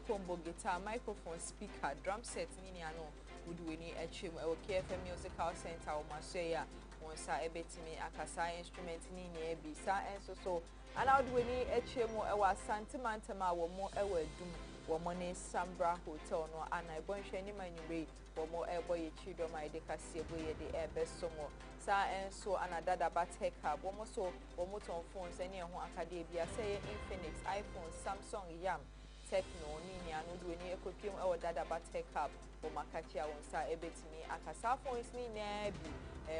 combo, guitar, microphone, speaker, drum set, nini ano. Would we need a trim or KFM Musical Center or Masaya on Sa Ebetimi Akasa instrument nini bisa and so. And I would we need a trim or our Santamantama or more ever doom. Womone Sambra Hotel no and I bon sheni manure or more airboy children my decasi boy the air best somo. Sa and so another bat take up so or motor phones any who academia say Infinix, iPhone, Samsung, Yam, Techno, Nini and would we need a copy or dada bat take up or Makachia on Sa Ebetimi Akasa phones ni nebi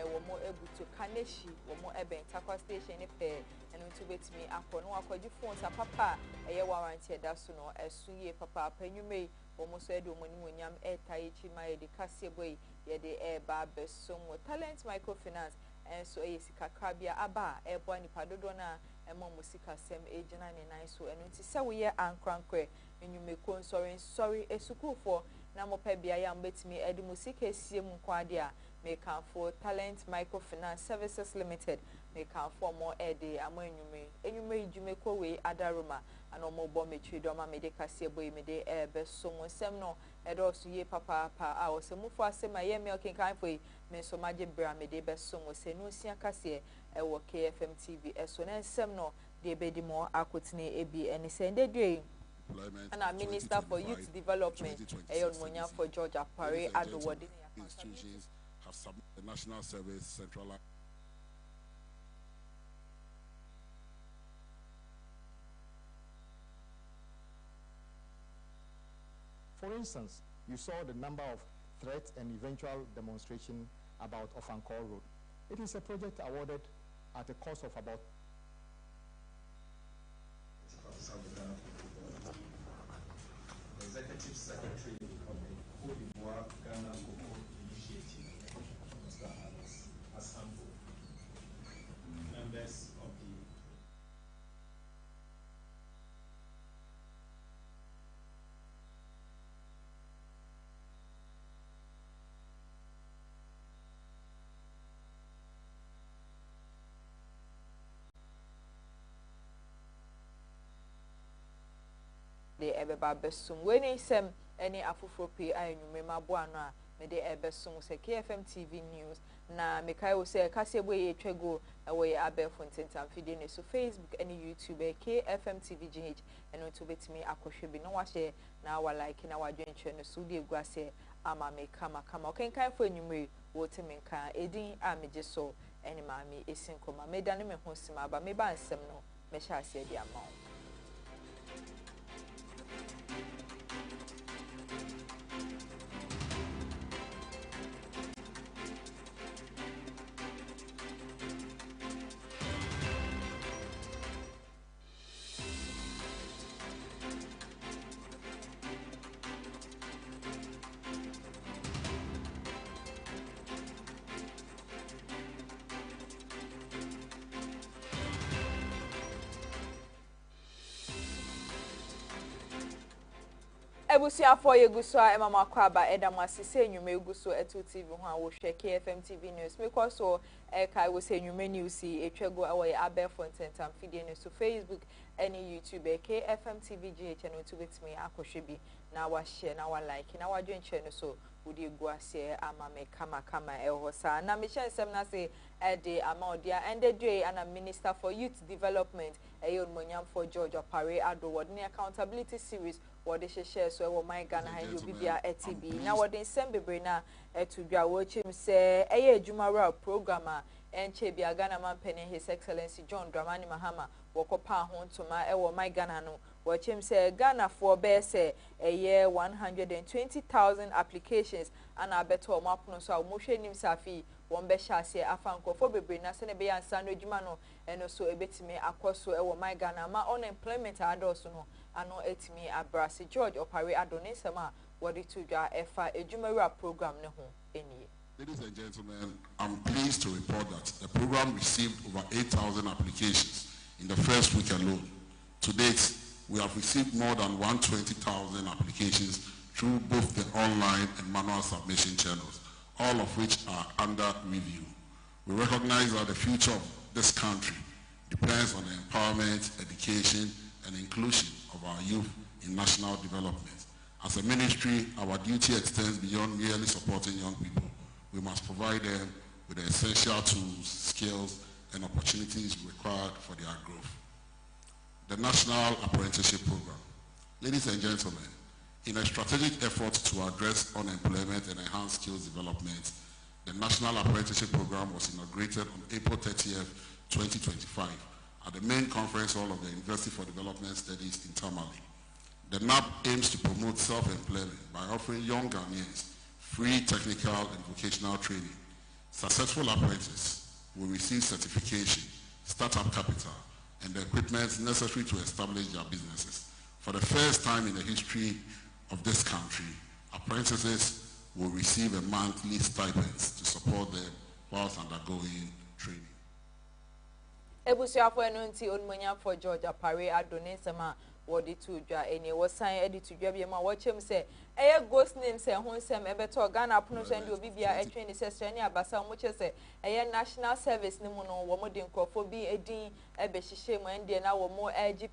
or more able to Kaneshi or more eben Takwa station a pair. And to wait me up on what you phones a papa, a year warranty that's no as suye papa, pen you may almost said when yam air taichi my de cassia boy, ye de air barber, some talent microfinance, and so a crabia aba, air bonny padodona, and more musica sem agent and so and it's so we and crankwe, and you may con sorry a suku for Namo Pebia yam bet me Eddie Musica Sium Quadia, make for Talent Microfinance Services Limited. Make for more Eddie, and when you may Jumeko way Adaruma, and no more bommetry, Doma Medica Sebo, Mede air best someone semno, and also ye papa, I was a mufa say my milking kind for me so magic bra mede best someone say no sia cassia, a work KFM TV, as soon as semno, de bedi more akutne AB and send a day. And our Minister for Youth Development, Ayon Monya for Georgia Paré, Adoward institutions have submitted the National Service Centralized. For instance, you saw the number of threats and eventual demonstration about Ofankor Road. It is a project awarded at a cost of about Executive Secretary of the Cote d'Ivoire Ghana Cocoa Initiative, Mr. Asambo, members of the Ebeba Besum. When he sem any Afufropi, I remember Buana, Mede Ebesum, say KFM TV News. Na Mekai will say, Cassiaway, Trego, away Abe Fontaine, and feeding so Facebook, any YouTube, KFM TV GH, and to bet me, I could be no wash now. I like in our joint channel, Sudi Guase, Maame Kama, can kind for you, Watermanka, Edin, Amigeso, and Maame Esi Nkrumah. Made an image Hosima, but maybe I'm some no, Mesha said the amount. Ebusia for Yeguso, Emma Makwaba, Edamasi, say you may go so at 2 TV, who will share KFM TV News. Because so, Eka will say you may you see a trego away Abe Fontaine and feeding to Facebook, any YouTube, KFM TV GH, and to with me, Akoshibi. Now I share, now I like, now I join channel so. Would you go say, Maame Kama, Elhosa? Now, Michelle Semna say, Eddie Amodia, and the day, and a Minister for Youth Development, Ayon Monyam for Georgia Paré, Adoward, near accountability series, what they share, so my Ghana, and you be at TB. Now, what they send Bebrina, to be a watch him say, a Jumara programmer, and Chebia Ghana man penny, His Excellency John Dramani Mahama, Wokopa home to my Ghana no. Watch him say Ghana for best a year 120,000 applications and I bet all mapno so motion him safi one besha say afanko for bebrina sene be ansano jumano and also a bit me akoso e my Ghana ma unemployment adoso no ano etimi abrasi George Opare Adone sama what it to ja efa ejumara program ne ho eni. Ladies and gentlemen, I'm pleased to report that the program received over 8,000 applications in the first week alone. To date, we have received more than 120,000 applications through both the online and manual submission channels, all of which are under review. We recognize that the future of this country depends on the empowerment, education, and and inclusion of our youth in national development. As a ministry, our duty extends beyond merely supporting young people. We must provide them with the essential tools, skills, and opportunities required for their growth. The National Apprenticeship Program. Ladies and gentlemen, in a strategic effort to address unemployment and enhance skills development, the National Apprenticeship Program was inaugurated on April 30th, 2025 at the main conference hall of the University for Development Studies in Tamale. The NAP aims to promote self-employment by offering young Ghanaians free technical and vocational training. Successful apprentices will receive certification, startup capital, and the equipment necessary to establish their businesses. For the first time in the history of this country, apprentices will receive a monthly stipend to support them whilst undergoing training. Ebusuafo eno nti onmonya for George Apare adone sema wodi to dwa eni wo san edi to dwa bia ma wo chem se eye ghost name se ho nsem ebeto Ghana pono so ndi obi bia etwe ni se strani abasa mo che se eye national service ni mu no wo mo de nkrofo bi edin ebe hihye mo ndi na wo mo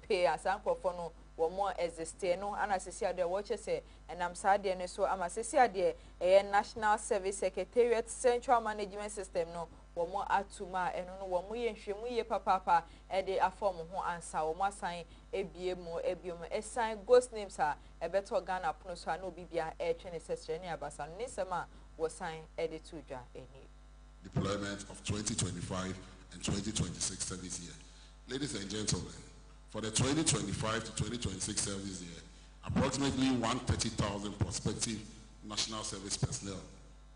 pay asan nkrofo no wo mo exist no ana sesi ade wo che se enam sa ade ne so ama sesi ade eye national service secretariat central management system no womo atuma eno no womo ye nhwemu ye papa de afom ho ansa womo asan ebiem esan ghost names a ebeto Ghana pono so na obi bia etwe ne sestre ne abasa ne sema wo san de to dwa eni deployment of 2025 and 2026 service year. Ladies and gentlemen, for the 2025 to 2026 service year, approximately 130,000 prospective national service personnel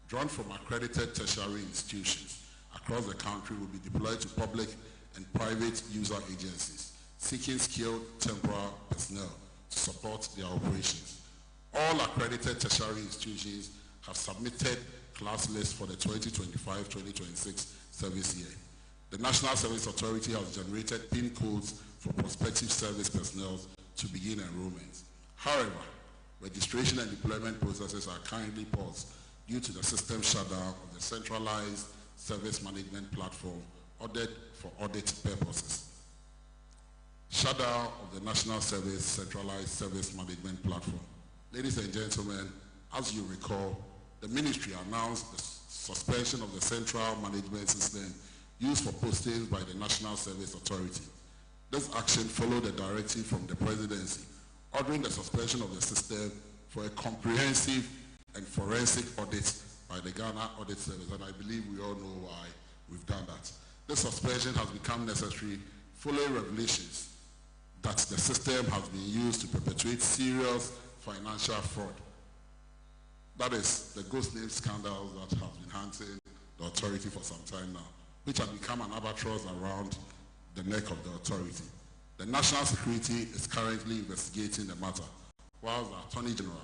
drawn from accredited tertiary institutions across the country will be deployed to public and private user agencies seeking skilled temporary personnel to support their operations. All accredited tertiary institutions have submitted class lists for the 2025-2026 service year. The National Service Authority has generated PIN codes for prospective service personnel to begin enrollment. However, registration and deployment processes are currently paused due to the system shutdown of the centralized service management platform ordered for audit purposes. Shutdown of the National Service Centralized Service Management Platform. Ladies and gentlemen, as you recall, the ministry announced the suspension of the central management system used for postings by the National Service Authority. This action followed a directive from the presidency ordering the suspension of the system for a comprehensive and forensic audit by the Ghana Audit Service, and I believe we all know why we've done that. This suspension has become necessary following revelations that the system has been used to perpetuate serious financial fraud. That is the ghost name scandals that have been haunting the authority for some time now, which have become an albatross around the neck of the authority. The National Security is currently investigating the matter, while the Attorney General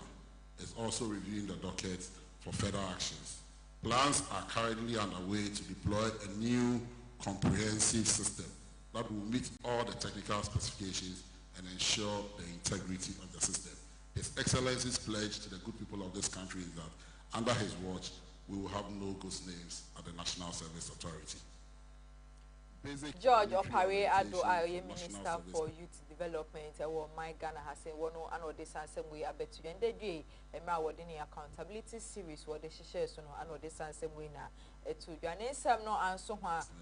is also reviewing the docket for further actions. Plans are currently underway to deploy a new comprehensive system that will meet all the technical specifications and ensure the integrity of the system. His Excellency's pledge to the good people of this country is that under his watch, we will have no ghost names at the National Service Authority. George Opare Ado Aye Minister for Youth Development my Ghana has said one and the same way I bet you and the day a accountability series what the shares no and the same way na to Jane Sam no answer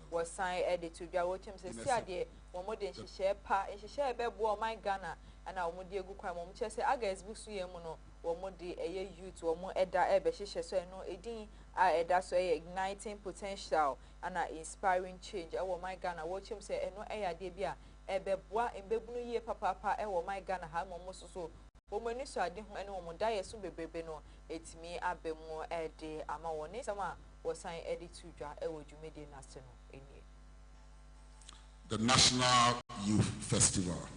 was signed edit to Jawachim says dear one more than she share pa and she share bebo my Ghana and our modia go crime say I guess busu yemono one more day a youth one more edda ebe she so no edin that's igniting potential and inspiring change. My Ghana watch him say no debia ebeboa embebunu ye papa my Ghana ha mo so omani so ade ho ene omo dae so bebebe no etimi abemo ede ama woni sama wosan ede tudwa dwumede nase no enie. The National Youth Festival.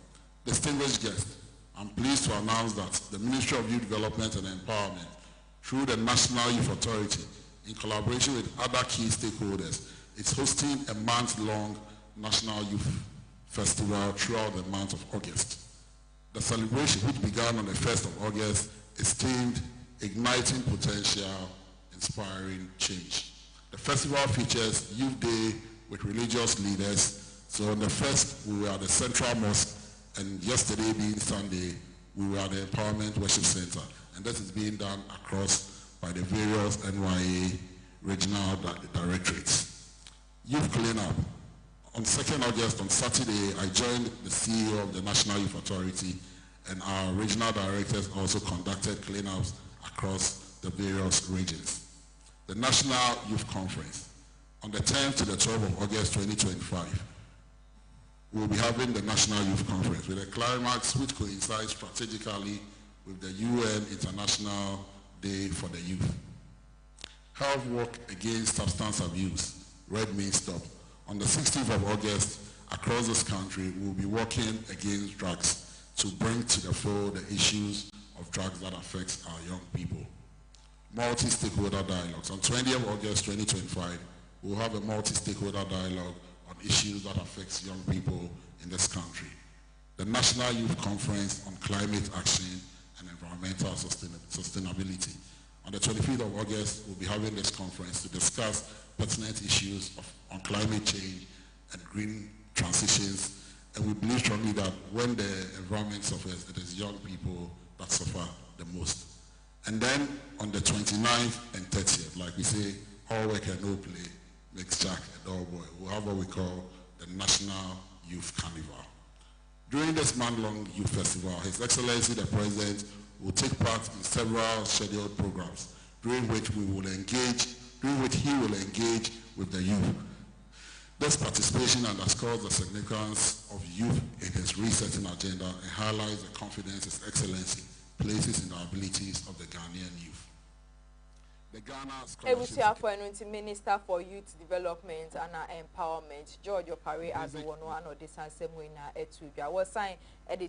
Distinguished guests, I'm pleased to announce that the Ministry of Youth Development and Empowerment, through the National Youth Authority, in collaboration with other key stakeholders, is hosting a month-long National Youth Festival throughout the month of August. The celebration, which began on the 1st of August, is themed Igniting Potential, Inspiring Change. The festival features Youth Day with religious leaders. So on the 1st, we were at the Central Mosque And yesterday being Sunday, we were at the Empowerment Worship Center. And this is being done across by the various NYA regional directorates. Youth cleanup. On 2nd August, on Saturday, I joined the CEO of the National Youth Authority, and our regional directors also conducted cleanups across the various regions. The National Youth Conference. On the 10th to the 12th of August 2025, we'll be having the National Youth Conference with a climax which coincides strategically with the UN International Day for the Youth. Health Work Against Substance Abuse, Red Means Stop. On the 16th of August, across this country, we'll be working against drugs to bring to the fore the issues of drugs that affect our young people. Multi-stakeholder dialogues. On 20th of August 2025, we'll have a multi-stakeholder dialogue on issues that affect young people in this country. The National Youth Conference on Climate Action and Environmental Sustainability. On the 25th of August, we'll be having this conference to discuss pertinent issues on climate change and green transitions. And we believe strongly that when the environment suffers, it is young people that suffer the most. And then on the 29th and 30th, like we say, all work and no play makes Jack a dull boy. We'll have what we call the National Youth Carnival. During this month-long youth festival, His Excellency the President will take part in several scheduled programs during which he will engage with the youth. This participation underscores the significance of youth in his resetting agenda and highlights the confidence His Excellency places in the abilities of the Ghanaian youth. The Ghana Scholarship Minister for Youth Development and Empowerment, George Opare Aduwono Desansemwina Etuja was signed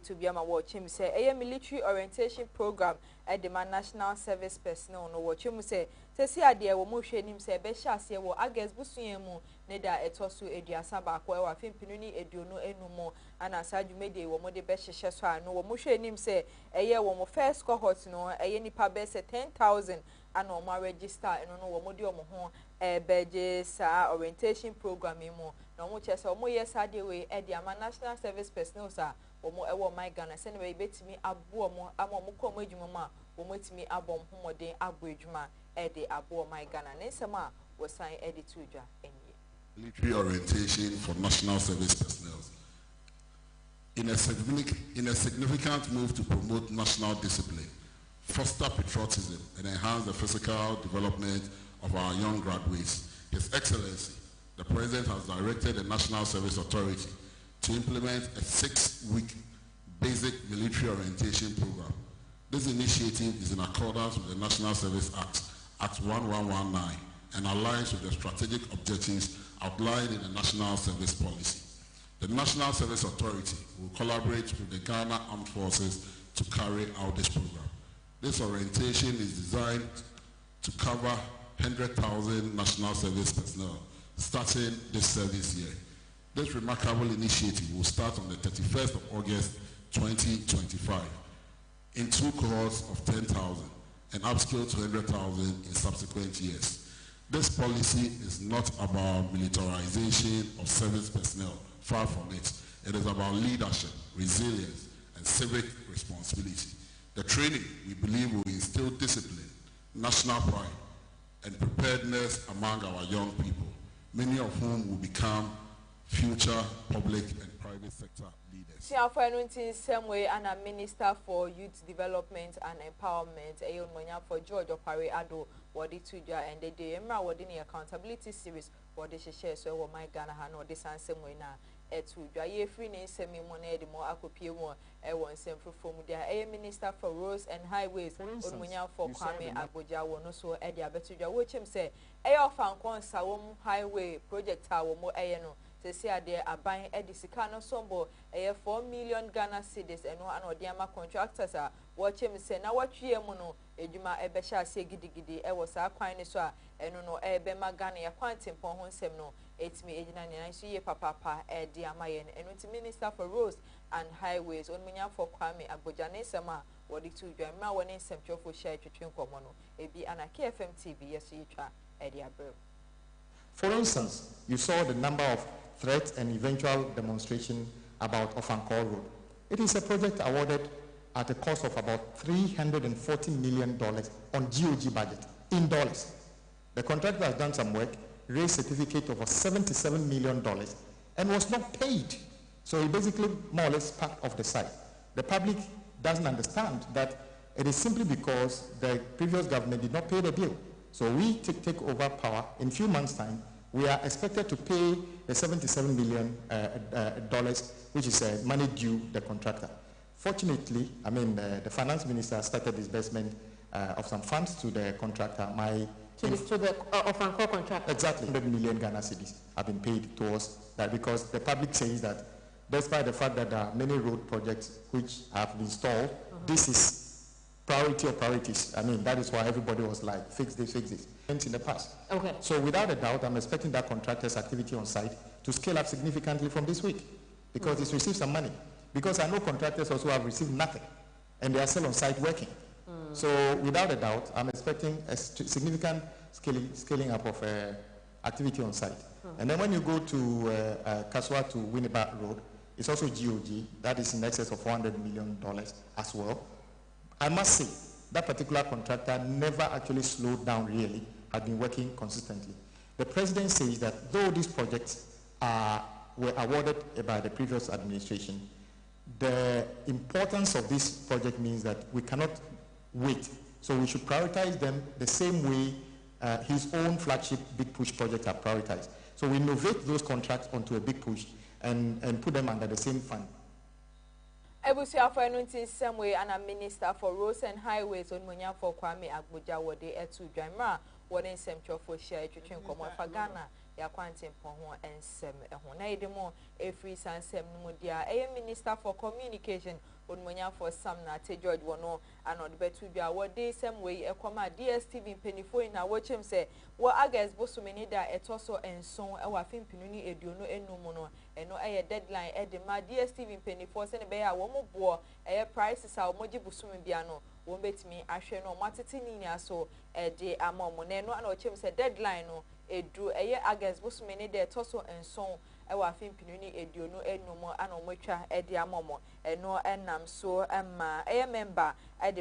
to be a watch him say a military orientation program at the National Service Personnel no watch him say see idea wo mohwe nim say be hyase wo ages busuemu ne da etoso eduasa ba kwa wa fimpinuni eduonu enumo ana asaju media wo mode be hyehye so ano wo mohwe nim say eye wo mo first cohort no eye nipa be say 10,000 and no register and no wo mode omo ho beje sa orientation program mu na mo chese omo yes ade we e the National Service Personnel sa omo ewo my Ghana se ne be betimi abo omo ama omo ko omo adwuma ma omo timi abom homoden abo adwuma e de abo my Ghana ne nsema wo sign e de tudwa enye military orientation for National Service Personnel. In a significant move to promote national discipline, foster patriotism, and enhance the physical development of our young graduates, His Excellency, the President has directed the National Service Authority to implement a 6-week basic military orientation program. This initiative is in accordance with the National Service Act 1119, and aligns with the strategic objectives outlined in the National Service Policy. The National Service Authority will collaborate with the Ghana Armed Forces to carry out this program. This orientation is designed to cover 100,000 national service personnel starting this service year. This remarkable initiative will start on the 31st of August 2025 in 2 cohorts of 10,000 and upscale to 100,000 in subsequent years. This policy is not about militarization of service personnel, far from it. It is about leadership, resilience, and civic responsibility. The training, we believe, will instill discipline, national pride, and preparedness among our young people, many of whom will become future public and private sector leaders. Same way, and a Minister for Youth Development and Empowerment, Ayon Monya for George Opare Ado, Wadi Tuja, and the Emra Wadini Accountability Series, Wadi Share, so my Ghana Hano, this and same way now. Etuja ye free name semi money the more akopie mo e won sem from there a Minister for Roads and Highways Onmunya for Kwame Agboja wono so e dia betuja wo chem say e ofan konsa wo highway project ha wo mo e no se se ade aban e di sika no sombo e 4 million Ghana cedis eno an odi ama contractors a wo chem say na watwie mu no edwuma e be sha ase gidigidi e wo sa kwan ni so a eno no e be magana ya kwantempon ho nsem no etimi ejina ne nso ye papa e di amaye eno ti Minister for Roads and Highways Onmunya for Kwame Agboja ne sema wodi tu dwamma woni nsem twofo share twetwe nkomo no ebi ana KFM TV yeso yitwa e di abrem. For instance, you saw the number of threats and eventual demonstration about Ofankor Road. It is a project awarded at a cost of about $340 million on GOG budget, in dollars. The contractor has done some work, raised certificate of $77 million, and was not paid. So he basically more or less packed off the site. The public doesn't understand that it is simply because the previous government did not pay the bill. So we take over power in a few months' time. We are expected to pay the $77 million, which is money due the contractor. Fortunately, the finance minister started disbursement of some funds to the contractor. To the off-and-call contractor. Exactly. 100 million Ghana cedis have been paid towards that, because the public says that despite the fact that there are many road projects which have been stalled, this is priority of priorities. That is why everybody was like, fix this, fix this. In the past. Okay. So without a doubt, I'm expecting that contractor's activity on site to scale up significantly from this week, because it's received some money. Because I know contractors also have received nothing, and they are still on site working. So without a doubt, I'm expecting a significant scaling up of activity on site. And then when you go to Kaswa to Winneba Road, it's also GOG. That is in excess of $400 million as well. I must say, that particular contractor never actually slowed down really, had been working consistently. The president says that though these projects were awarded by the previous administration, the importance of this project means that we cannot wait. So we should prioritize them the same way his own flagship Big Push projects are prioritized. So we innovate those contracts onto a Big Push and put them under the same fund. Ebusia for anointing same way and a minister for roads and highways on Munya for Kwame Agboja wode etu dwanra wode nsem chofo share twetwen komo fa Ghana ya kwantin pon ho ensem ehon na yedemo efri sansem no dia minister for communication on Munya for Sam na te George wono anod betu dwa wode same way ekoma DSTV penifo na wochem se wo August bosomeni da etoso enson e wa fimpinu ni eduonu enum no eno deadline ma DSTV penifo se ne be ya wo mo bo prices a wo bosome bia no wo betimi ahwe no matete ni aso de amomo na eno ana ochem se deadline no edu August bosomeni da etoso enson wa fimpinu ni eduonu enum ana omotwa de amomo eno enam so ma member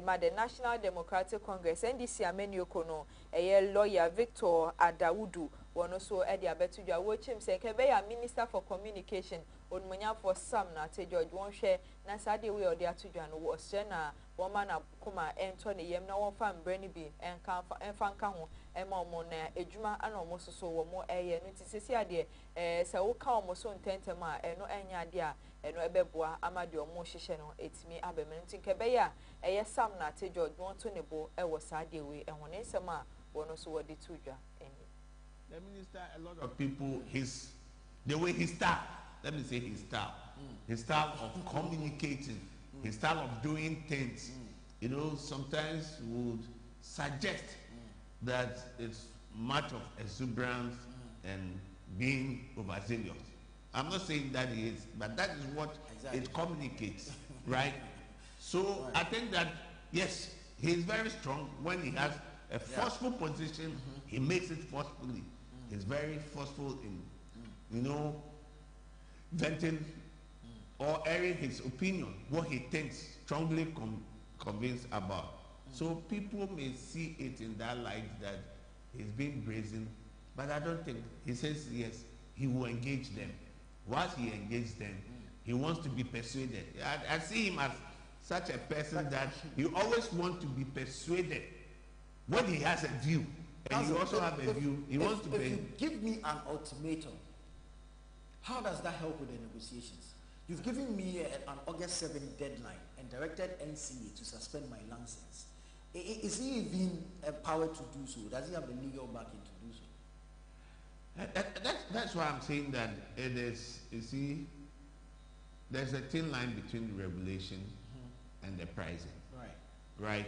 ma the National Democratic Congress NDC amenyoko no lawyer Victor Adawudu wono so de abetudwa wo chim se kebe ya Minister for Communication onmunya for Sam na te George won hwe na sade we ode atudwa no wo hye na wo ma na kuma ento ne yem na won fa mbrani bi enfa nka ho ma omo na ejuma ana omo so wo mo no tisisi ade se wo ka omo so ntentem a eno enya ade a eno ebeboa amade omo hyehye no etimi abemene tinkebe ya Sam na te George won to ne bo wo sade we ehone nsem a wono so wo de tudwa eni. The minister, a lot of people, the way he style, let me say his style of communicating, his style of doing things, sometimes would suggest that it's much of exuberance and being overzealous. I'm not saying that he is, but that is what it communicates, right? So I think that, yes, he is very strong. When he has a forceful position, he makes it forcefully. He's very forceful in, venting or airing his opinion, what he thinks, strongly convinced about. So people may see it in that light that he's being brazen, but I don't think. He says, yes, he will engage them. Once he engages them, he wants to be persuaded. I see him as such a person that he always wants to be persuaded when he has a view. And you also have a view. He wants to if you give me an ultimatum, how does that help with the negotiations? You've given me an August 7 deadline and directed NCA to suspend my license. Is he even empowered to do so? Does he have the legal backing to do so? That's why I'm saying that it is, there's a thin line between the regulation and the pricing. Right?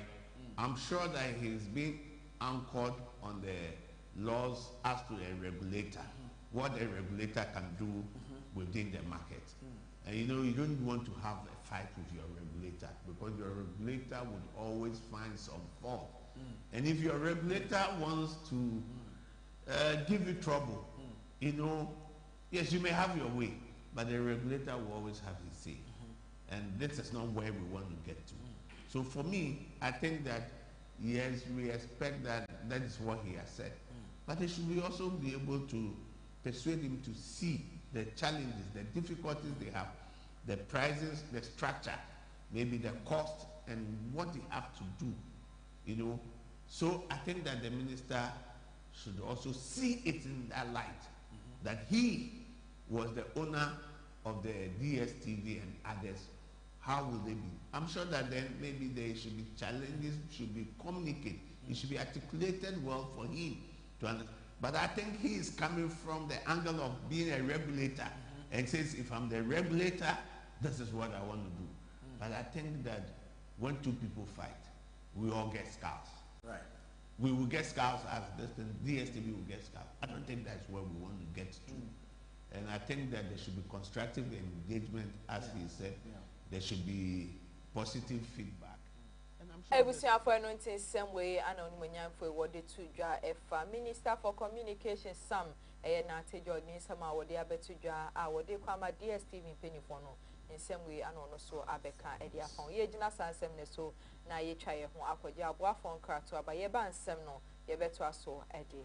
I'm sure that he's being anchored on the laws as to a regulator, what a regulator can do within the market. And you don't want to have a fight with your regulator, because your regulator would always find some fault. And if your regulator wants to give you trouble, yes, you may have your way, but the regulator will always have his say. and this is not where we want to get to. So for me, I think that yes, we expect that that is what he has said, but he should also be able to persuade him to see the challenges, the difficulties they have, the prices, the structure, maybe the cost, and what they have to do, you know. So I think that the minister should also see it in that light, that he was the owner of the DSTV and others. How will they be? I'm sure that then maybe there should be challenges, should be communicated, it should be articulated well for him to understand. But I think he is coming from the angle of being a regulator and says, if I'm the regulator, this is what I want to do. But I think that when two people fight, we all get scars. Right. We will get scars as this DSTV will get scars. I don't think that's where we want to get to. And I think that there should be constructive engagement, as he said. There should be positive feedback. And I'm sure Ebusia for no in same way and on for what the two jar Minister for Communications Sam na tejo ni sama wo de abetu jar wo de kwama DSTV penifo no in same way and on so abeka e dia fon ye gina sansem ne so na ye twa ye ho akogya aboafo nkrato aba ye ba nsem no ye beto aso e de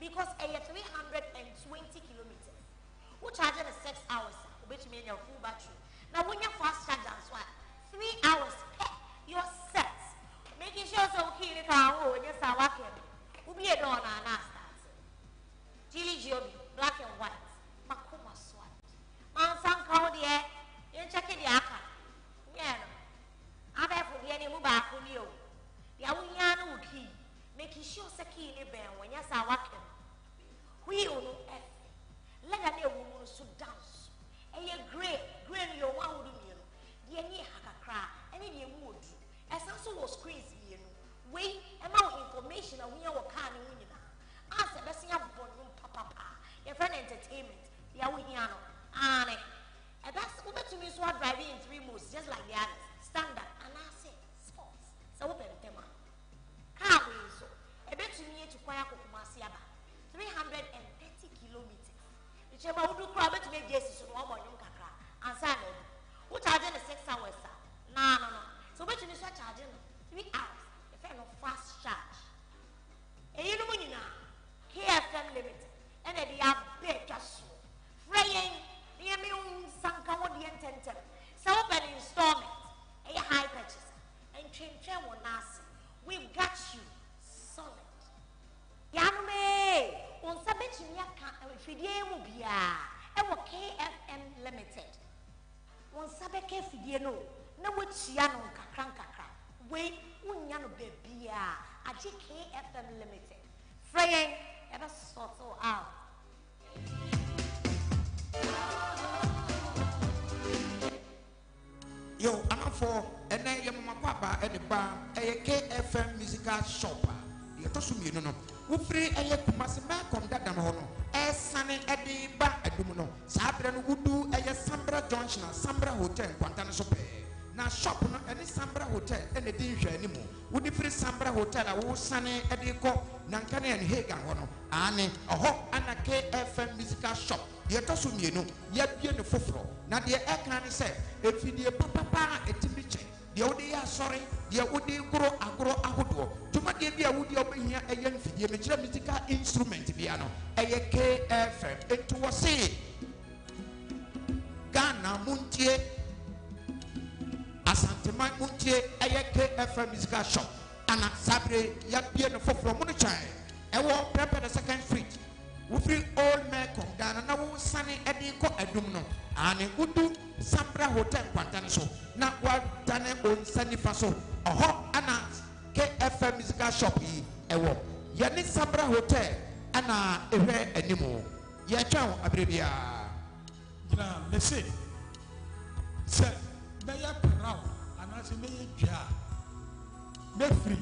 because a 320 kilometers. Who charge in 6 hours, which means your full battery. Now when you fast charge as well, 3 hours, you're set. Making sure so okay, you can hold your sawakin. Who be a donor and a start. Chili Joby, black and white. Makuma swat. Man sang cow the air, you check it the aka. Yeah, I bet for the animal back on you. The Awiano key, making sure Saki in a band when you're sawakin. We all know F. Let a woman so dance. And you're great, your one would do. The any hakakra, any wood. As also was crazy, you know. Wait, amount information of your can in ask the best of papa, your friend entertainment, the Awiano, and that's over to me. So I'm driving in 3 moves, just like the others. Standard, and I say sports. So open the tema. Car way so. I bet you need to quiet Kumasiaba. 330 kilometers. The chamber would do crowd to make guesses on 1 million kakra. And Sunday, who charging the 6 hours, sir? No. So bet you need to charging 3 hours. The fair of fast charge. And you know when you know, KFM Limited, and then they have big just fraying the immune Sankawo the intention. So open installment, a high purchase, and change one nasi. We've got you solid. Yanume, on Sabbath, you can't KFM Limited. On Sabbath, you no nkakra. We unya no baby a KFM Limited. Fraying ever sort out. Yo, I'm for and I am my papa at the bar, a KFM musical shop. The Tosumi, no, who free a Kumasima come that Damono, a sunny at the bar at Dumuno, Sabra would do a Sambra Junction, Sambra Hotel, Quantana Sope. Now shop no any Sambra Hotel and the danger anymore. Would the free Sambra Hotel a wood sunny at the co, Nankane and Hagan, Anne, a hawk and a KFM musical shop. The Tosumi, no, yet be in the fufro. Now the air can say, if you dear papa, a timbiche, the Odia sorry, the Odi grow agro ahudo. To my dear Woody open here a young the musical instrument piano, a KFM, into a say Ghana Muntie. Asante Muntie, a KFM musical shop, and a Sabre, yet be in the fufro Munichai. I walk prepare the second street. We free old man come down and now sunny Eddie Co Edumno and would do Sambra Hotel Quantanaso. Now what done on Sunny Faso, a hot announce KFM musical shop a walk. Yanni Sambra Hotel and a rare anymore. Yachow Abrevia. Let's say, sir, may I proud and as a may jar. Free.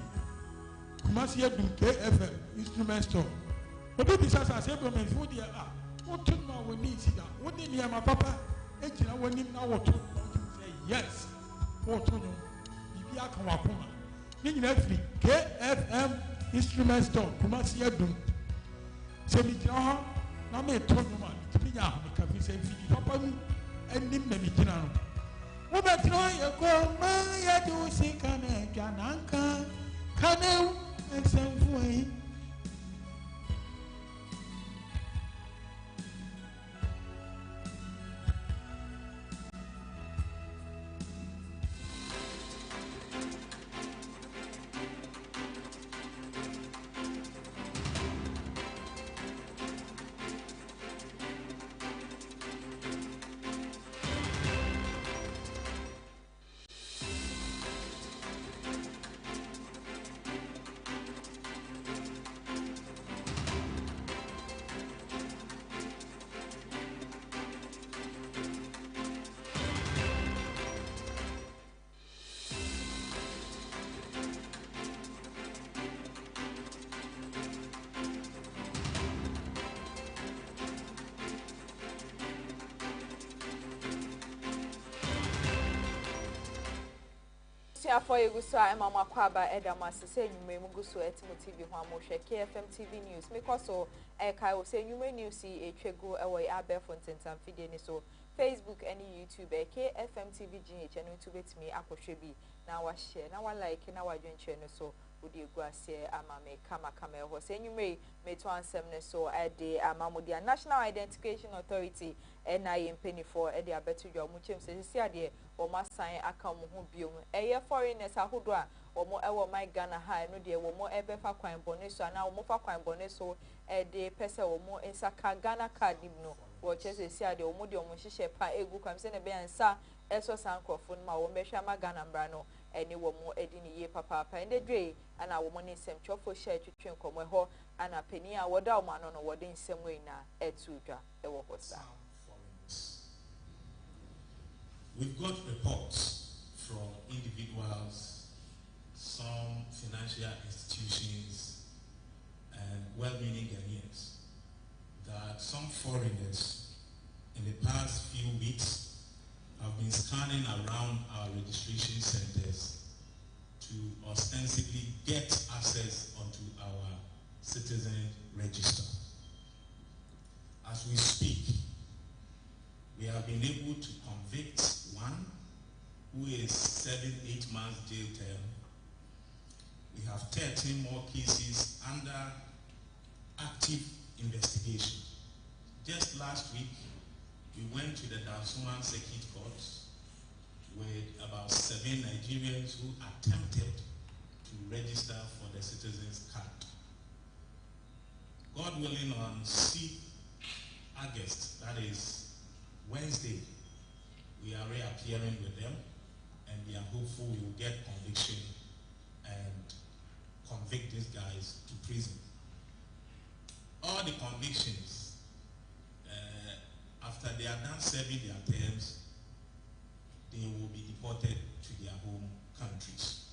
Must yet do KFM instrument store. But this is as a woman for the what took my we need that. What did my papa? And I want him now what to say yes. What to know? If you are Kawakuma, meaning every KFM instrument store, Kumasia Dum. Say me, now may turn man to be a cafe say, Papa and Nim Medicinano. What about you go, my do sick and Jananka, Canoe and some way. For you, so I'm a Makwaba Edama, say you may go so at TV, KFM TV News. Because so, I will say you may new see a trego away at Befontaine and Fideni so Facebook and YouTube, KFM TV GH and to bet me, Apple Shebi. Now I share, now I like, now I join channel so. Would you go say Amame Kama Kama saying you may to answer so at the Amamudia National Identification Authority NI in Penny for Eddie Abetu your Muchim says here or must sign a come bium a year foreigners a hoodra or more ever my Ghana high no dear or more ever for crime bonus and now more for crime bonus so a day pesa or more in Saka Ghana card no watches a sia the Omodio Mushisha pa egu come send a bear and sa eso sanko phone ma o mesha ma Ghana brano any one more edini ye papa and the day and our money sem chofo share to train come ho and a penny a wada man on a wedding same way na etuja e wo hosa. We've got reports from individuals, some financial institutions, and well-meaning Ghanaians that some foreigners in the past few weeks have been scanning around our registration centers to ostensibly get access onto our citizen register. As we speak, we have been able to convict one who is serving 8 months jail term. We have 13 more cases under active investigation. Just last week, we went to the Dansuman Circuit Court with about 7 Nigerians who attempted to register for the citizens card. God willing, on 6th August, that is Wednesday, we are reappearing with them and we are hopeful we will get conviction and convict these guys to prison. All the convictions, after they are done serving their terms, they will be deported to their home countries.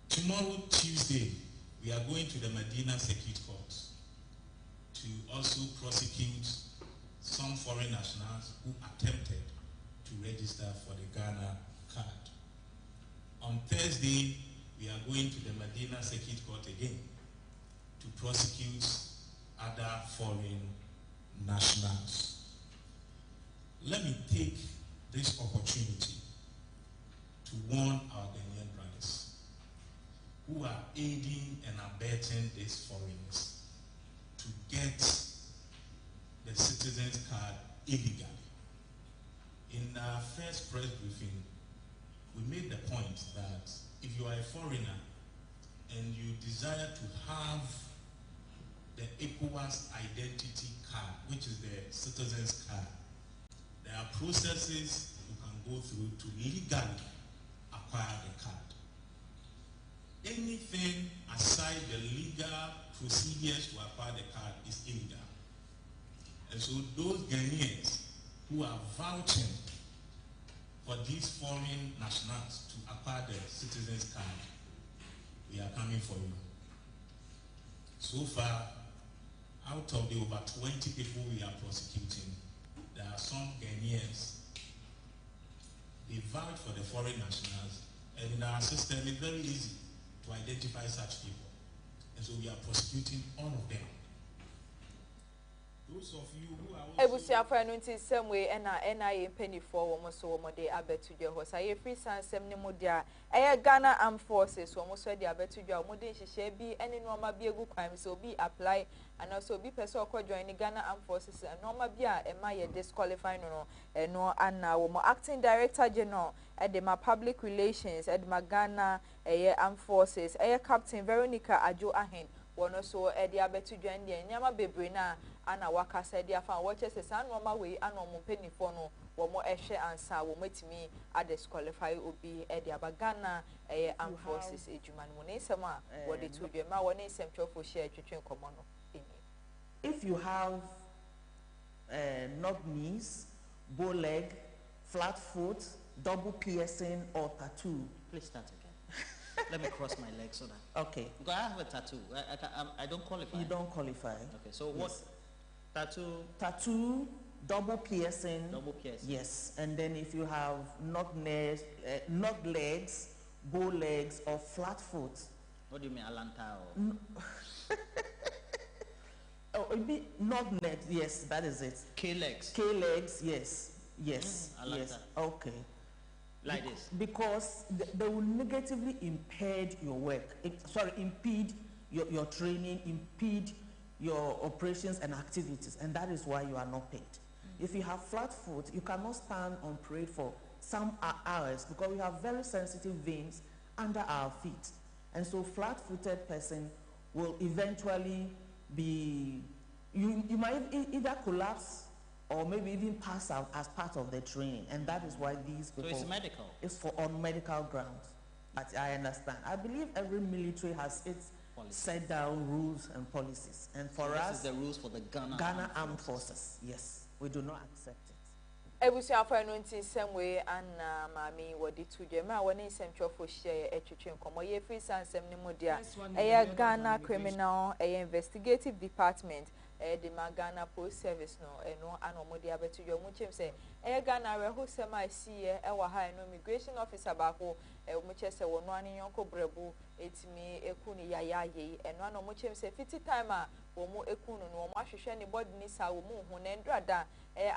Tomorrow, Tuesday, we are going to the Medina Circuit Court to also prosecute some foreign nationals who attempted to register for the Ghana card. On Thursday, we are going to the Medina Circuit Court again to prosecute other foreign nationals. Let me take this opportunity to warn our Ghanaian brothers who are aiding and abetting these foreigners to get the citizen's card illegally. In our first press briefing, we made the point that if you are a foreigner and you desire to have the ECOWAS identity card, which is the citizen's card, there are processes you can go through to legally acquire the card. Anything aside the legal procedures to acquire the card is illegal. And so those Ghanaians who are vouching for these foreign nationals to acquire the citizen's card, we are coming for you. So far, out of the over 20 people we are prosecuting, there are some Ghanaians, they vouch for the foreign nationals, and in our system it's very easy to identify such people. And so we are prosecuting all of them. Those of you who are also same way and NIA penny for almost so de abetu hosa ye free san sem ne modia Ghana Armed Forces almost the abetu mode she bi any normal bi egu crime so be apply and also be person ko join the Ghana Armed Forces and normal bi a ma ye disqualify no anna wo acting director general at the public relations at the Ghana Armed Forces Captain Veronica Ajo Ahen one also the abetu join the nyama bebre na ana waka said dia fan watch say san normal way anomo penny for no wo mo ehwe ansa wo matimi a disqualify obi e dia Ghana Armed Forces ejuma no ne nsem a wo de to dwe ma wo ne nsem twofo share twetwen komo no if you have knock knees, bow leg, flat foot, double piercing or tattoo. Please start again. Let me cross my legs so that. Okay. Because I have a tattoo. I don't qualify. You don't qualify. Okay. So what? Yes. Tattoo, double piercing. Double piercing. Yes. And then if you have knock legs, bow legs, or flat foot. What do you mean, Alanta? Or? Oh, it be knock legs. Yes, that is it. K-legs. K-legs. Yes. Yes. Alanta. Yes. Okay. Like this. Because they will negatively impede your work. Impede your training, impede your operations and activities, and that is why you are not paid. If you have flat foot, you cannot stand on parade for some hours because we have very sensitive veins under our feet. And so flat-footed person will eventually be, you might either collapse or maybe even pass out as part of the training. And that is why these people... So it's medical? It's on medical grounds. But I understand. I believe every military has its set down rules and policies. And for us... This is the rules for the Ghana Armed Forces. Yes. We do not accept it. Ebusia for no nti same way and Maame wodi to dem a woni nsem twofo share etwetwe nkomo ye free sansem ne modia Ghana Criminal Investigative Department the Ghana Post Service no anomodia betu yo muchem say Ghana reho sema sie wa ha no immigration officer baako muche se wono ani yonko brebu etimi ekunu yayaye eno anomuchem say 50 time a wo mu ekunu no mo ahwehwe ne body ni sa wo mu hu na ndrada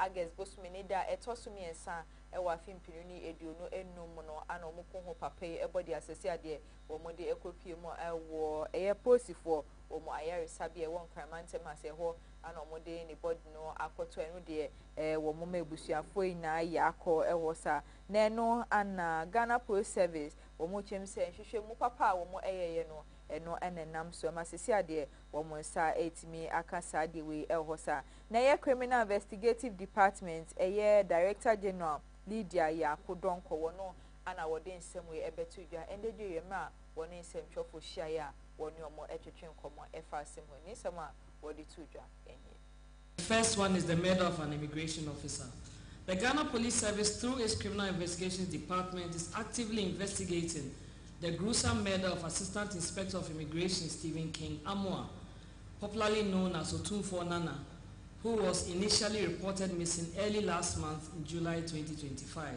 August Bosminida etosumiensa wa fimpinu ni eduno enum no ana omuko ho papai body asese ade wo mo de ekopie mo wo posifo wo mo ayare sabe e won kramante ma se ho ana mo de ni body no akoto enu de wo mo mebusuafo ina ya akọ wo sa na eno ana Ghana Post Service wo mo chem se hwehwe mu papa wo mo eyeye no eno enenam so masisi ade wo mo nsa etimi akasa ade we hosa na ye Criminal Investigative Department Director General Lydia Yakodonko wono ana wode nsem we ebeto dwa ende dwe yem a woni nsem twofo hia ya woni omo etwetwe nkomo efa asem ho ni nsem a wode to dwa enye. The first one is the murder of an immigration officer. The Ghana Police Service, through its Criminal Investigations Department, is actively investigating the gruesome murder of Assistant Inspector of Immigration Stephen King Amwa, popularly known as Otumfo Nana, who was initially reported missing early last month in July 2025.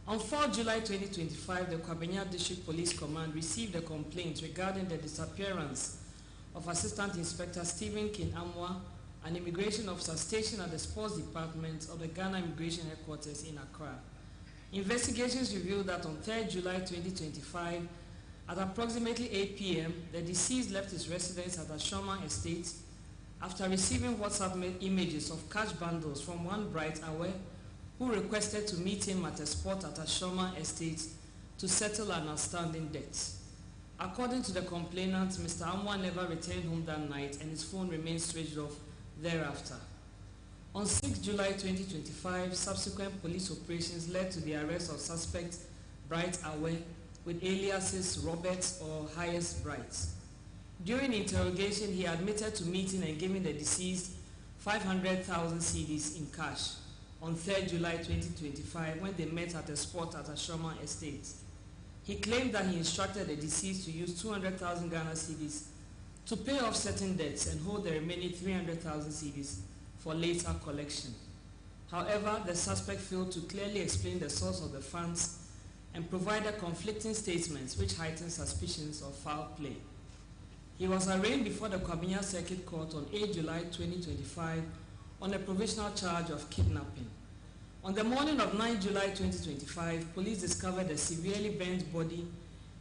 On 4 July 2025, the Kwabenya District Police Command received a complaint regarding the disappearance of Assistant Inspector Stephen King Amwa, an immigration officer stationed at the Sports Department of the Ghana Immigration Headquarters in Accra. Investigations revealed that on 3 July 2025, at approximately 8 p.m., the deceased left his residence at Ashoma Estate after receiving WhatsApp images of cash bundles from one Bright Awe, who requested to meet him at a spot at Ashoma Estate to settle an outstanding debt. According to the complainant, Mr. Amwa never returned home that night and his phone remained switched off thereafter. On 6 July 2025, subsequent police operations led to the arrest of suspect Bright Awe with aliases Robert or Highest Bright. During interrogation, he admitted to meeting and giving the deceased 500,000 cedis in cash on 3 July 2025 when they met at a spot at Ashoma Estate. He claimed that he instructed the deceased to use 200,000 Ghana cedis to pay off certain debts and hold the remaining 300,000 cedis for later collection. However, the suspect failed to clearly explain the source of the funds and provided conflicting statements which heightened suspicions of foul play. He was arraigned before the Kwabenya Circuit Court on 8 July 2025 on a provisional charge of kidnapping. On the morning of 9 July 2025, police discovered a severely burnt body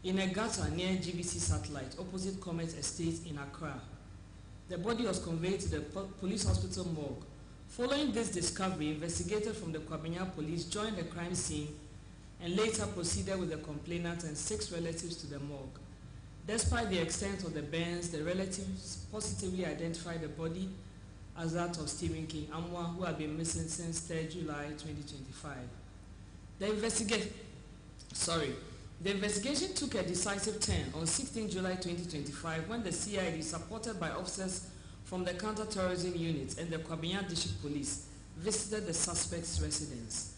in a gutter near GBC Satellite, opposite Comet Estate in Accra. The body was conveyed to the police hospital morgue. Following this discovery, investigators from the Kwabenya police joined the crime scene and later proceeded with the complainant and 6 relatives to the morgue. Despite the extent of the burns, the relatives positively identified the body as that of Stephen King Amwa, who had been missing since 3 July 2025. The investigation took a decisive turn on 16 July 2025 when the CID, supported by officers from the counter-terrorism unit and the Kwabenya District Police, visited the suspect's residence.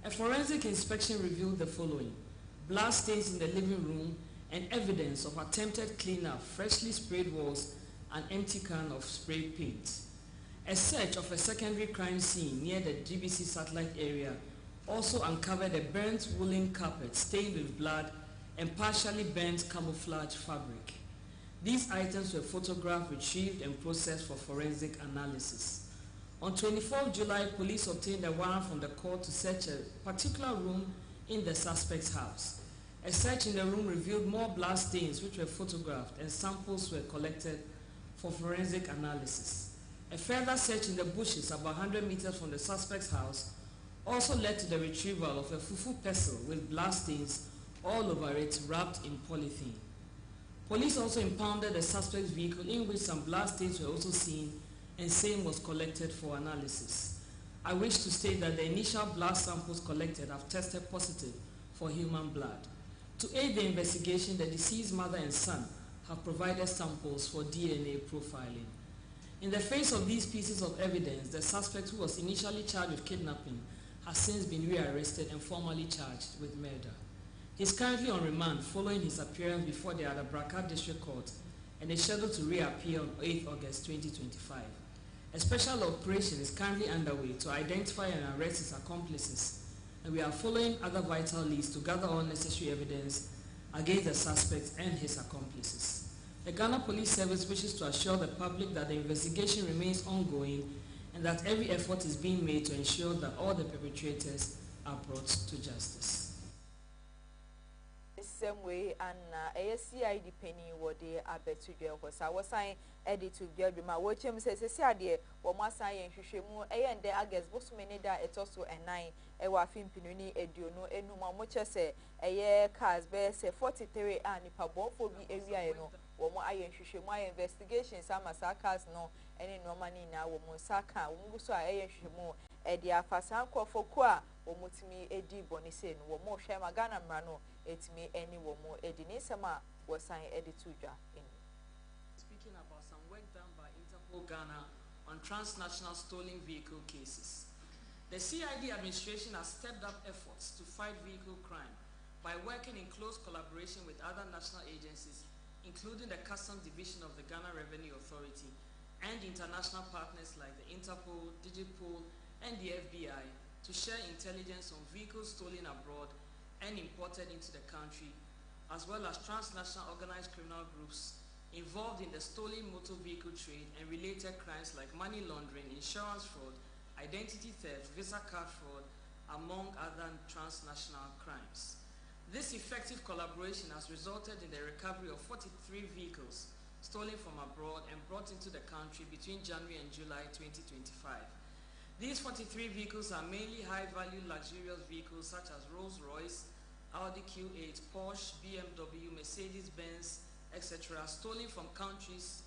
A forensic inspection revealed the following: blood stains in the living room and evidence of attempted cleanup, freshly sprayed walls, and empty can of spray paint. A search of a secondary crime scene near the GBC Satellite area also uncovered a burnt woolen carpet stained with blood and partially burnt camouflage fabric. These items were photographed, retrieved, and processed for forensic analysis. On 24 July, police obtained a warrant from the court to search a particular room in the suspect's house. A search in the room revealed more blood stains which were photographed and samples were collected for forensic analysis. A further search in the bushes about 100 meters from the suspect's house also led to the retrieval of a fufu pestle with blood stains all over it, wrapped in polythene. Police also impounded the suspect's vehicle, in which some blood stains were also seen, and same was collected for analysis. I wish to state that the initial blood samples collected have tested positive for human blood. To aid the investigation, the deceased mother and son have provided samples for DNA profiling. In the face of these pieces of evidence, the suspect, who was initially charged with kidnapping, has since been rearrested and formally charged with murder. He is currently on remand following his appearance before the Adabraka District Court and is scheduled to reappear on 8 August 2025. A special operation is currently underway to identify and arrest his accomplices, and we are following other vital leads to gather all necessary evidence against the suspect and his accomplices. The Ghana Police Service wishes to assure the public that the investigation remains ongoing and that every effort is being made to ensure that all the perpetrators are brought to justice. Same way, and ASCID penny what they are better to do. I was saying, Eddie to Germa, watch him says, Sadia, or Masai and Shishimu, and the Agas, both many that it's also a 9, a wafin pinuni, a duno, and no much say, a year cars bear say 43 and if a bomb for the area, no, or more iron Shishimu. My investigations, some Masakas no, any no money now, or Mosaka, Musa, Ayashimu, Edia Fasanko for Qua. omutimi edi bonise no wo mo hwe magana mra no etimi eni wo mo edi ni sema wo san edi tudwa eni. Speaking about some work done by Interpol Ghana on transnational stolen vehicle cases. The CID administration has stepped up efforts to fight vehicle crime by working in close collaboration with other national agencies, including the Customs Division of the Ghana Revenue Authority and international partners like the Interpol, Digipol, and the FBI to share intelligence on vehicles stolen abroad and imported into the country, as well as transnational organized criminal groups involved in the stolen motor vehicle trade and related crimes like money laundering, insurance fraud, identity theft, visa card fraud, among other transnational crimes. This effective collaboration has resulted in the recovery of 43 vehicles stolen from abroad and brought into the country between January and July 2025. These 43 vehicles are mainly high-value luxurious vehicles such as Rolls-Royce, Audi Q8, Porsche, BMW, Mercedes-Benz, etc., stolen from countries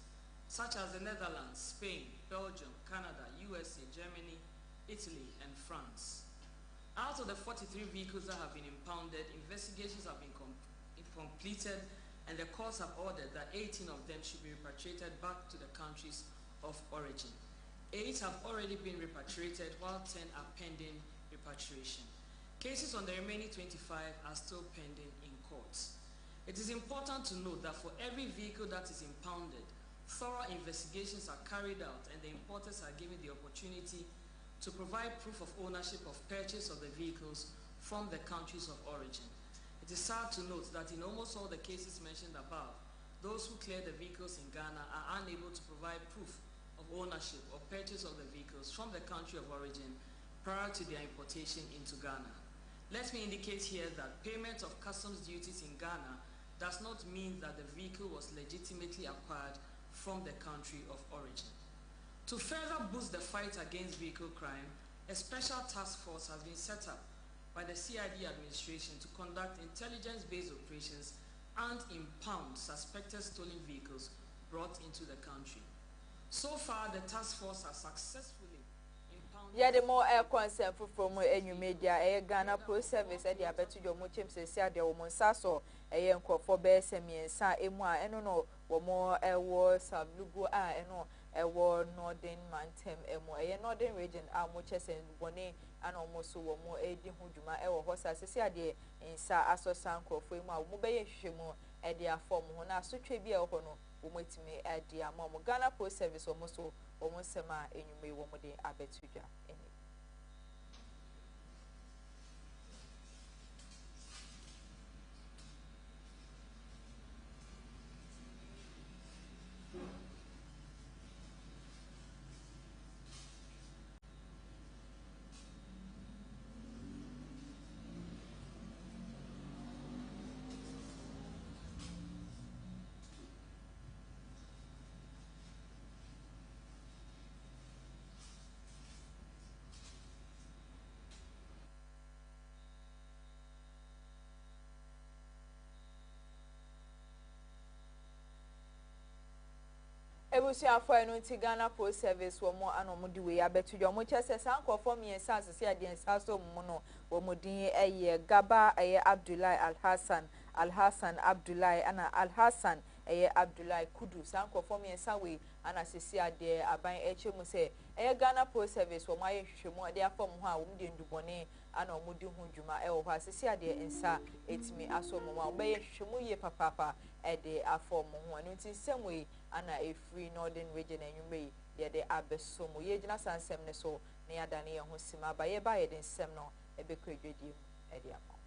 such as the Netherlands, Spain, Belgium, Canada, USA, Germany, Italy, and France. Out of the 43 vehicles that have been impounded, investigations have been completed, and the courts have ordered that 18 of them should be repatriated back to the countries of origin. 8 have already been repatriated, while 10 are pending repatriation. Cases on the remaining 25 are still pending in courts. It is important to note that for every vehicle that is impounded, thorough investigations are carried out and the importers are given the opportunity to provide proof of ownership of purchase of the vehicles from the countries of origin. It is sad to note that in almost all the cases mentioned above, those who clear the vehicles in Ghana are unable to provide proof of ownership or purchase of the vehicles from the country of origin prior to their importation into Ghana. Let me indicate here that payment of customs duties in Ghana does not mean that the vehicle was legitimately acquired from the country of origin. To further boost the fight against vehicle crime, a special task force has been set up by the CID administration to conduct intelligence-based operations and impound suspected stolen vehicles brought into the country. So far, the task force has successfully impounded... Yeah, the more air concern from any media, Ghana Pro Service, and the abetu your mochim says, the woman sasso, a young for bear semi and sa emwa, and no, or more air wars of Lugo, and no, a war northern mantem, and more a northern region, our moches and Bonnet, and almost so more aiding Hujuma, or horse as a sea in Sa Aso Sanko, for my mobile shimo, at their form, when I so tribia or no, who wait me at the Amamo Ghana Pro Service almost sema and you may want me abetuja. Ebusia for no Ghana Post Service wo mo anomudi we abetu yo mo chese sanko for me sense se ade saso mo no wo modin eye Gaba eye Al-Hassan Abdullahi ana Al-Hassan eye Abdullahi Kudu sanko for me we ana sesi ade aban eche mu se eye Ghana Post Service wo mo aye hwehwemu ade afom ho a wo mde ndubone ana omudi hu dwuma e wo ho sesi ade ensa etimi aso mo ma wo be hwehwemu ye papapa ede afom ho anu nti semwe ana a free northern region and you may ye de abesomo ye jina sansem ne so ne adane ye ho sima ba ye ba ye den sem no e be kredwedi e de ama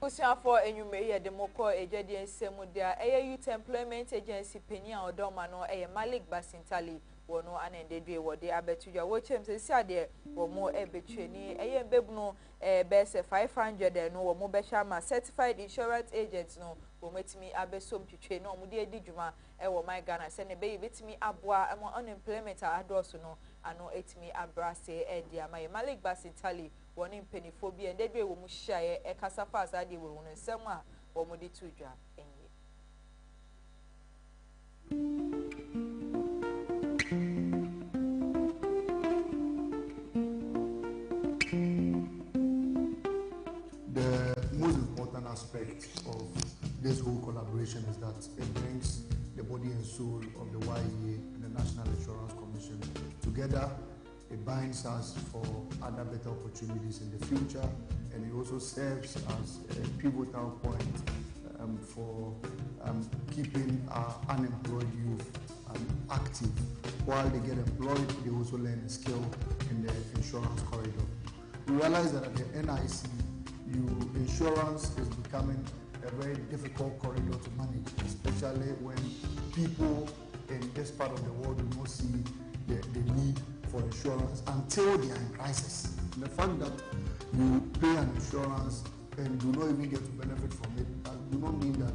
abusuafo enyume ye de moko ejedi ensemu dia youth employment agency penia odoma no Malik Basintali wono anendedwe wode abetuja wo chem se siade wo mo ebetweni bebu no bese 500 no wo mo be shama certified insurance agent no wo metimi abesom twetwe no mo de edi dwuma wo my Ghana se ne be betimi aboa mo unemployment adoso no ano etimi abrase dia Malik Basintali woni mpenifo bi endedwe wo mu hyae kasafa asade wo no nsem a wo mo de tudwa enye. The most important aspect of this whole collaboration is that it brings the body and soul of the YEA and the National Insurance Commission together. It binds us for other better opportunities in the future, and it also serves as a pivotal point for keeping our unemployed youth active. While they get employed, they also learn a skill in the insurance corridor. We realize that at the NIC, insurance is becoming a very difficult corridor to manage, especially when people in this part of the world do not see the need for insurance until they are in crisis. And the fact that you pay an insurance and do not even get to benefit from it do not mean that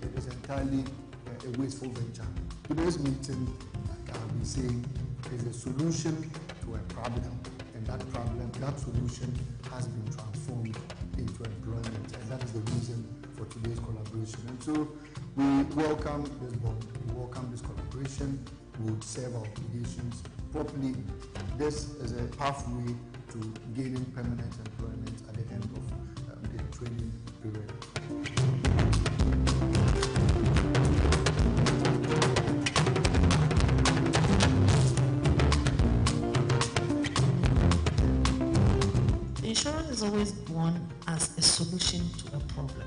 it is entirely a wasteful venture. Today's meeting, like I've been saying, is a solution to a problem, and that solution has been transformed into employment, and that is the reason for today's collaboration. And so we welcome this bond, we welcome this collaboration, we would serve our obligations properly. This is a pathway to gaining permanent employment at the end of the training period. Insurance is always born as a solution to a problem.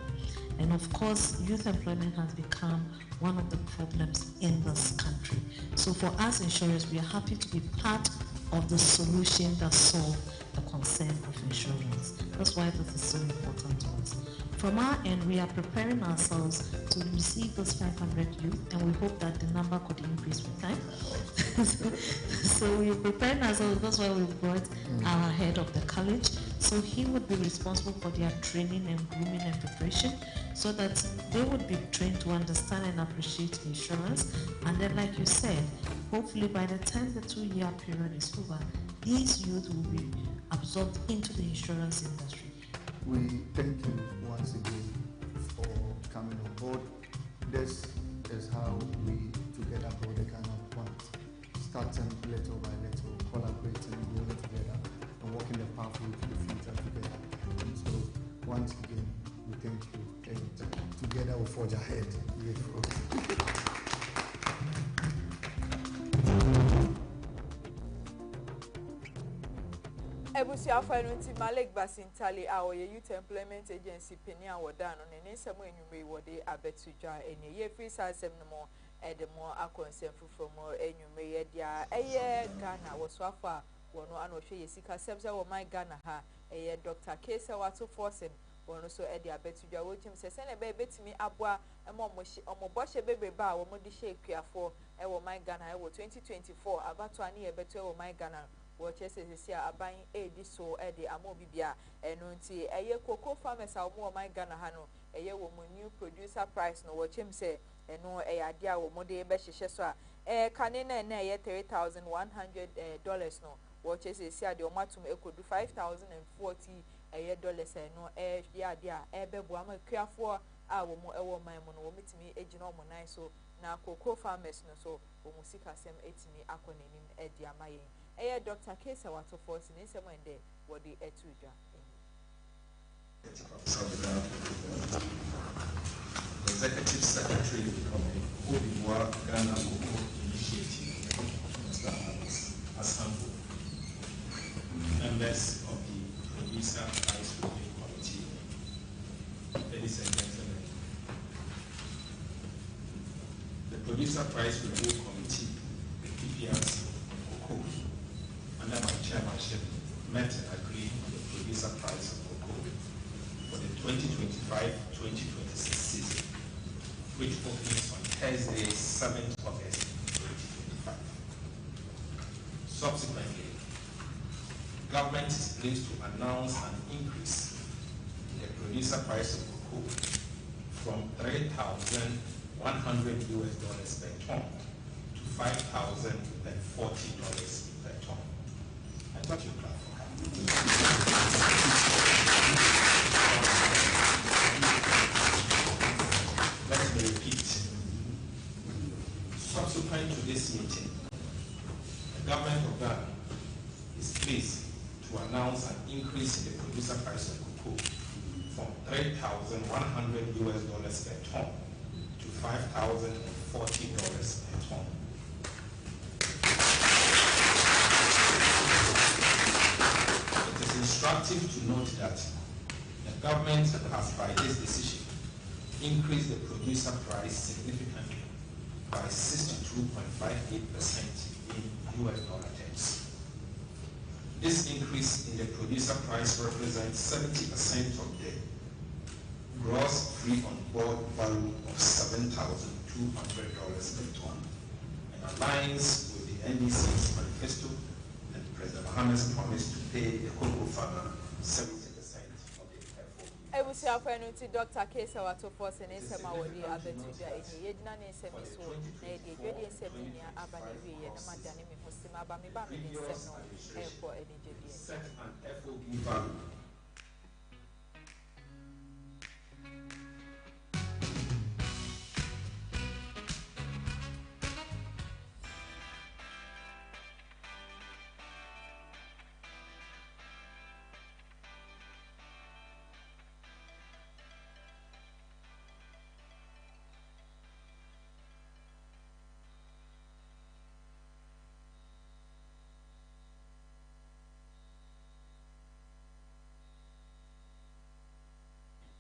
And of course, youth employment has become one of the problems in this country. So for us insurers, we are happy to be part of the solution that solves the concern of insurance. That's why this is so important to us. From our end, we are preparing ourselves to receive those 500 youth, and we hope that the number could increase with time. So we're preparing ourselves. That's why we brought our head of the college. So he would be responsible for their training and grooming and preparation, so that they would be trained to understand and appreciate insurance. And then, like you said, hopefully by the time the 2-year period is over, these youth will be absorbed into the insurance industry. We thank you once again for coming on board. This is how we together build a kind of point, starting little by little, collaborating, growing together, and walking the pathway to the future together. And so once again, we thank you, and together we forge ahead. Ebusiafo nti Malik Basintali a youth employment agency penia wodano ne nsemo enyume wode abetujwa ene ye free system no mo edemo akonsem from enyume ye dia Ghana wosoafo a wono anohwe yesika sebse wo my Ghana ha Dr. Kesa Wato Forcing wono so ede abetujwa wo chim se na be betimi aboa omoboshe bebreba wo mo di shekuafo wo my Ghana wo 2024 abato ani e beto wo my Ghana watches is aban so the amobibia and unti cocoa farmers are more my Ghana hano woman new producer price no watch him say no idea wo mode beshisha canina na $3,100 no watches is the omatum equal to $5,040 dollars no yeah bebuama careful our more my mono meet me ejino monai so na cocoa farmers no so musika sem etimi akonenim ediamaye Dr. Kesa Wato Force in some day what the etuja. Executive Secretary of the Côte d'Ivoire Ghana Cocoa Initiative, Mr. Assango, members of the Producer Price Review Committee, ladies and gentlemen, the Producer Price Review Committee, the PPRC, cocoa, under my chairmanship, met and agreed on the producer price of cocoa for the 2025-2026 season, which opens on Thursday, 7th August 2025. Subsequently, government is pleased to announce an increase in the producer price of cocoa from $3,100 per ton to $5,040 per ton. I thought you clapped for that. Let me repeat. Subsequent to this meeting, the government of Ghana is pleased to announce an increase in the producer price of cocoa from $3,100 per ton to $5,040 per ton. It is instructive to note that the government has, by this decision, increased the producer price significantly by 62.58% in US dollar terms. This increase in the producer price represents 70% of the gross free on board value of $7,200 per ton and aligns with the NDC's manifesto and President Mohammed's promise to pay the cocoa farmer 70% of the FOB. I will say our friend Dr. Kesa Watopos and Esema Wodi Abetuja Yedna Nesemiso, Nadi, Jodi Semina, Abani, and Madani Hostima Bami Bami, Airport, and Set an FOB value.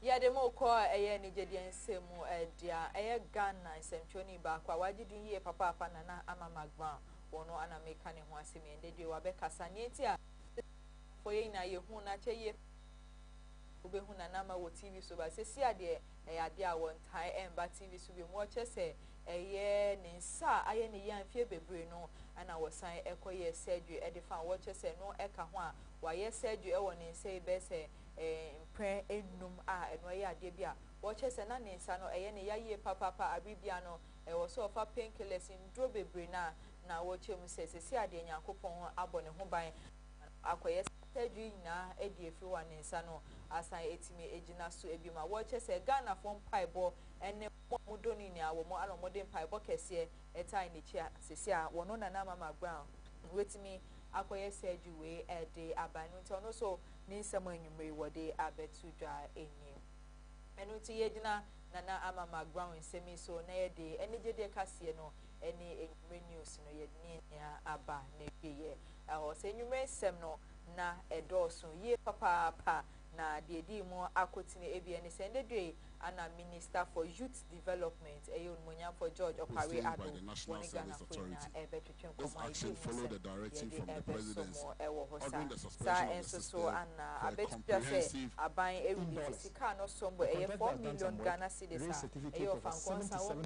Yade mo ko eye ni jedi ensemu dia eye Ghana nsentwoni ba kwa wagidun ye papa na ama magba wono ana meka ne ho asemi ende de wa be kasa ne enti a foye na ye hu na che ye ube hu na ma wo TV so ba se si ade ade a won tai emba TV so be mo che se eye ne nsa aye ne ye amfie bebre no ana wo san ekoye surgery e de fa wo che se no eka ho a wa ye surgery e wo ne nsa e be se pre enum a eno ye ade bia wo che se na ne nsa no eye ne yaye papa abibia no e wo so fa painkillers ndro bebre na wo che mu se si ade nyankopon abɔ ne ho ban akoye surgery na e di efi wa ne nsa no asan etimi ejina so ebima wo che se Ghana fon paibo ene mo doni ni awo mo alo modern paibo kese etai ne chia sesi a wono na mama ground wetimi akoye surgery we e de abanu nti ono so ni nsɛm anwumre wode abetudwa eni eno ti yegyina na amama ground nsɛmi so na ye de eni gede kase no eni enwumre news no ye ni aba na hweye o se enwumre nsɛm no na edoso ye papa na de di mo akotine ebia ne sende dwe ana Minister for Youth Development eyon monya for George Opare Ado woni Ghana for na ebetwetwe This action followed the directive from the presidency ordering the suspension of the system for a comprehensive $4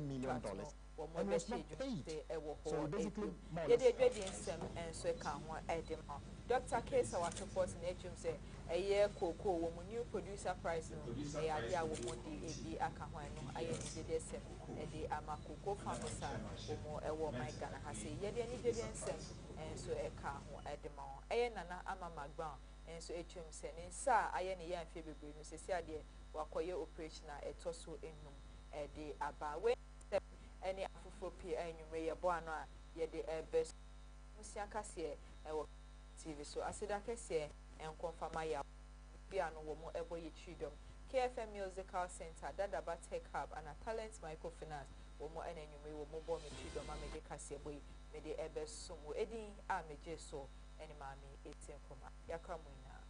million and was not paid. So basically, Dr. Kesa Watopos in HM say a year cocoa woman new producer price no a idea woman the akahwano I did sem a de amako famisa or a woman Ghana has a yet any did and so a car at the mount a nana ama magban and so HM sending sa I any young Phoebe Bruno says wakoye operation a tosso in a de aba when any afufopi and you may a boana ye the best Musiakasie TV so asidakese and confirm ya piano womo ebo ye chidom KFM Musical Center Dadaba Tech Hub and a talent microfinance womo enenyume womo bo me chidom amede kase boy me de ebe sumu edi a meje so eni Maame Esi Nkrumah yakamuna